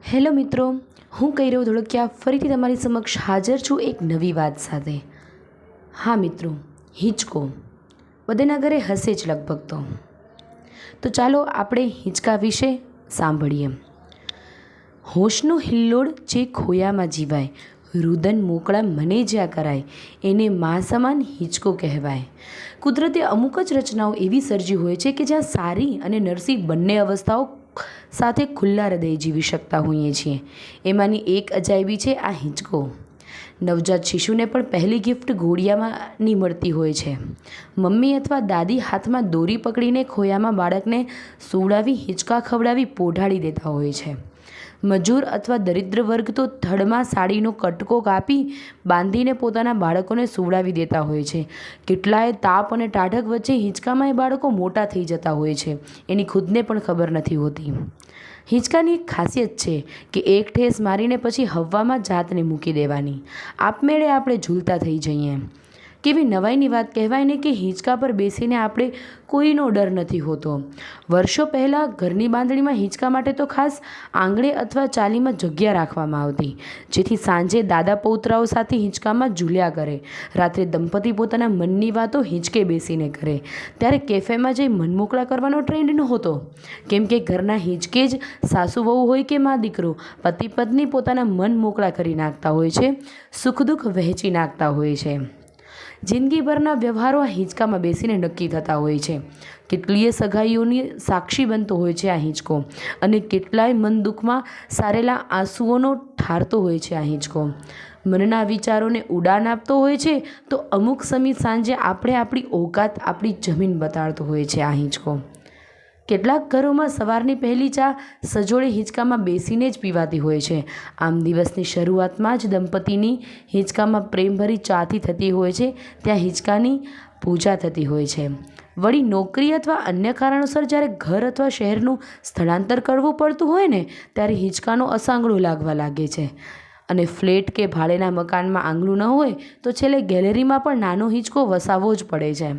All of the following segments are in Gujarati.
હેલો મિત્રો, હું કૈરવ ધોળકિયા ફરીથી તમારી સમક્ષ હાજર છું એક નવી વાત સાથે। હા મિત્રો, હિંચકો બધાના ઘરે હશે જ લગભગ। તો ચાલો આપણે હિંચકા વિશે સાંભળીએ। હોશનો હિલ્લોળ જે ખોયામાં જીવાય, રુદન મોકળા મને જ્યાં કરાય, એને મા સમાન હિંચકો કહેવાય। કુદરતે અમુક જ રચનાઓ એવી સર્જી હોય છે કે જ્યાં સારી અને નરસી બંને અવસ્થાઓ સાથે ખુલ્લા હૃદયે જીવી શકતા હોઈએ છીએ। એમાંની એક અજાયબી છે આ હિંચકો। નવજાત શિશુને પણ પહેલી ગિફ્ટ ઘોડિયામાંની મળતી હોય છે। મમ્મી અથવા દાદી હાથમાં દોરી પકડીને ખોયામાં બાળકને સુવડાવી હિંચકા ખવડાવી પોઢાડી દેતા હોય છે। મજૂર અથવા દરિદ્ર વર્ગ તો થડમાં સાડીનો કટકો કાપી બાંધીને પોતાના બાળકોને સુવડાવી દેતા હોય છે। કેટલાય તાપ અને ટાઢક વચ્ચે હિંચકામાં એ બાળકો મોટા થઈ જતા હોય છે, એની ખુદને પણ ખબર નથી હોતી। હિંચકાની એક ખાસિયત છે કે એક ઠેસ મારીને પછી હવામાં જાતને મૂકી દેવાની, આપમેળે આપણે ઝૂલતા થઈ જઈએ। કેવી નવાઈની વાત કહેવાય ને કે હિંચકા પર બેસીને આપણે કોઈનો ડર નથી હોતો। વર્ષો પહેલાં ઘરની બાંધણીમાં હિંચકા માટે તો ખાસ આંગણે અથવા ચાલીમાં જગ્યા રાખવામાં આવતી, જેથી સાંજે દાદા પૌત્રાઓ સાથે હિંચકામાં ઝૂલ્યા કરે। રાત્રે દંપતી પોતાના મનની વાતો હિંચકે બેસીને કરે। ત્યારે કેફેમાં જઈ મન મોકળા કરવાનો ટ્રેન્ડ નહોતો, કેમ કે ઘરના હિંચકે જ સાસુ વહુ હોય કે મા દીકરો, પતિ પત્ની પોતાના મન મોકળા કરી નાખતા હોય છે, સુખ દુઃખ વહેંચી નાખતા હોય છે। જિંદગીભરના વ્યવહારો આ હિંચકામાં બેસીને નક્કી થતા હોય છે। કેટલીય સગાઈઓની સાક્ષી બનતો હોય છે આ હિંચકો, અને કેટલાય મન દુઃખમાં સારેલા આંસુઓનો ઠારતો હોય છે આ હિંચકો। મનના વિચારોને ઉડાન આપતો હોય છે તો અમુક સમય સાંજે આપણે આપણી ઓકાત, આપણી જમીન બતાડતો હોય છે આ હિંચકો। કેટલાક ઘરોમાં સવારની પહેલી ચા સજોડે હિંચકામાં બેસીને જ પીવાતી હોય છે। આમ દિવસની શરૂઆતમાં જ દંપતીની હિંચકામાં પ્રેમભરી ચાથી થતી હોય છે, ત્યાં હિંચકાની પૂજા થતી હોય છે। વળી નોકરી અથવા અન્ય કારણોસર જ્યારે ઘર અથવા શહેરનું સ્થળાંતર કરવું પડતું હોય ને, ત્યારે હિંચકાનો અસાંગળો લાગવા લાગે છે। અને ફ્લેટ કે ભાડેના મકાનમાં આંગણું ન હોય તો છેલ્લે ગેલેરીમાં પણ નાનો હિંચકો વસાવવો જ પડે છે।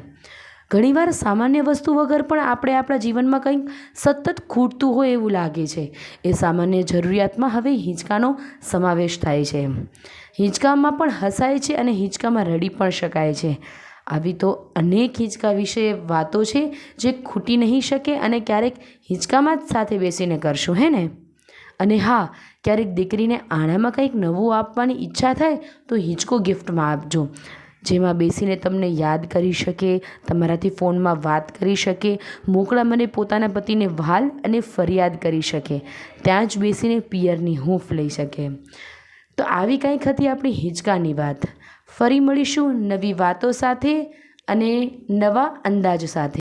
ઘણીવાર સામાન્ય વસ્તુ વગર પણ આપણે આપણા જીવનમાં કંઈક સતત ખૂટતું હોય એવું લાગે છે, એ સામાન્ય જરૂરિયાતમાં હવે હિંચકાનો સમાવેશ થાય છે। હિંચકામાં પણ હસાય છે અને હિંચકામાં રડી પણ શકાય છે। આવી તો અનેક હિંચકા વિશે વાતો છે જે ખૂટી નહીં શકે, અને ક્યારેક હિંચકામાં જ સાથે બેસીને કરશું, હે ને? અને હા, ક્યારેક દીકરીને આણામાં કંઈક નવું આપવાની ઈચ્છા થાય તો હિંચકો ગિફ્ટમાં આપજો, જેમાં બેસીને તમને યાદ કરી શકે, તમારાથી ફોનમાં વાત કરી શકે, મોકળા મને પોતાના પતિને વહાલ અને ફરિયાદ કરી શકે, ત્યાં જ બેસીને પિયરની હૂંફ લઈ શકે। તો આવી કંઈક હતી આપણી હિંચકાની વાત। ફરી મળીશું નવી વાતો સાથે અને નવા અંદાજ સાથે।